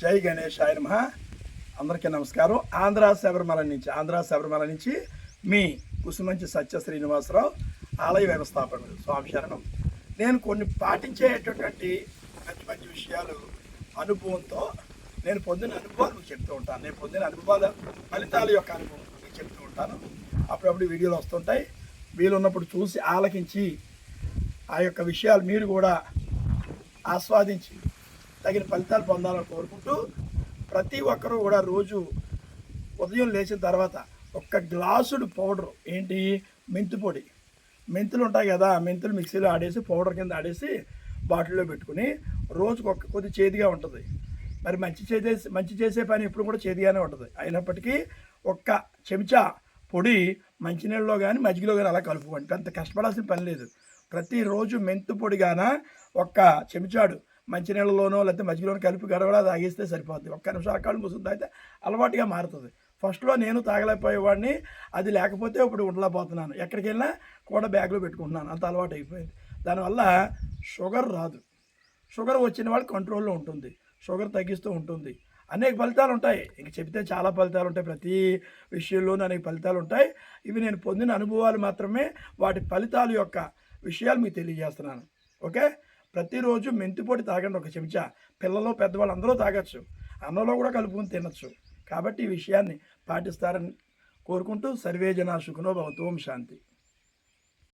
జై గణేశాయ నమః. అందరికీ నమస్కారం. ఆంధ్ర శబరిమల నుంచి మీ కుసుమంచి సత్య శ్రీనివాసరావు, ఆలయ వ్యవస్థాపకుడు. స్వామి శరణం. నేను కొన్ని పాటించేటటువంటి మంచి మంచి విషయాలు అనుభవంతో నేను పొందిన అనుభవాలు మీకు చెప్తూ ఉంటాను. నేను పొందిన అనుభవాల ఫలితాల యొక్క అనుభవం మీకు చెప్తూ ఉంటాను. అప్పుడప్పుడు వీడియోలు వస్తుంటాయి. వీలున్నప్పుడు చూసి ఆలకించి ఆ యొక్క విషయాలు మీరు కూడా ఆస్వాదించి తగిన ఫలితాలు పొందాలని కోరుకుంటూ, ప్రతి ఒక్కరూ కూడా రోజు ఉదయం లేచిన తర్వాత ఒక్క గ్లాసుడు పౌడర్, ఏంటి, మెంతి పొడి, మెంతులు ఉంటాయి కదా, మెంతులు మిక్సీలో ఆడేసి పౌడర్ కింద ఆడేసి బాటిల్లో పెట్టుకుని రోజుకు కొద్ది చేదుగా ఉంటుంది. మరి మంచి చేసే పని ఎప్పుడు కూడా చేదుగానే ఉంటుంది. అయినప్పటికీ ఒక్క చెంచా పొడి మంచినీళ్ళలో కానీ మజ్జిగలో కానీ అలా కలుపుకోండి. అంత కష్టపడాల్సిన పని లేదు. ప్రతిరోజు మెంతు పొడి గాన ఒక్క చెంచాడు మంచినీళ్ళలోనో లేకపోతే మజ్జిగలోనో కలిపి గడవలా తాగేస్తే సరిపోద్ది. ఒక్క నిమిషాల కాళ్ళు ముసుగు తాగితే అలవాటుగా మారుతుంది. ఫస్ట్లో నేను తాగలేకపోయేవాడిని, అది లేకపోతే ఇప్పుడు ఉండలేకపోతున్నాను. ఎక్కడికి వెళ్ళినా కూడా బ్యాగ్లో పెట్టుకుంటున్నాను, అంత అలవాటు అయిపోయింది. దానివల్ల షుగర్ రాదు. షుగర్ వచ్చిన వాళ్ళు కంట్రోల్లో ఉంటుంది, షుగర్ తగ్గిస్తూ ఉంటుంది. అనేక ఫలితాలు ఉంటాయి, ఇంక చెప్తే చాలా ఫలితాలు ఉంటాయి. ప్రతి విషయంలోనూ అనేక ఫలితాలు ఉంటాయి. ఇవి నేను పొందిన అనుభవాలు మాత్రమే, వాటి ఫలితాల యొక్క విషయాలు మీకు తెలియజేస్తున్నాను. ఓకే, ప్రతిరోజు మెంతి పొడి తాగండి ఒక చెంచా. పిల్లలు పెద్దవాళ్ళు అందరూ తాగొచ్చు, అన్నంలో కూడా కలుపుకొని తినచ్చు. కాబట్టి ఈ విషయాన్ని పాటిస్తారని కోరుకుంటూ, సర్వే జనా సుఖినో భవంతు. ఓం శాంతి.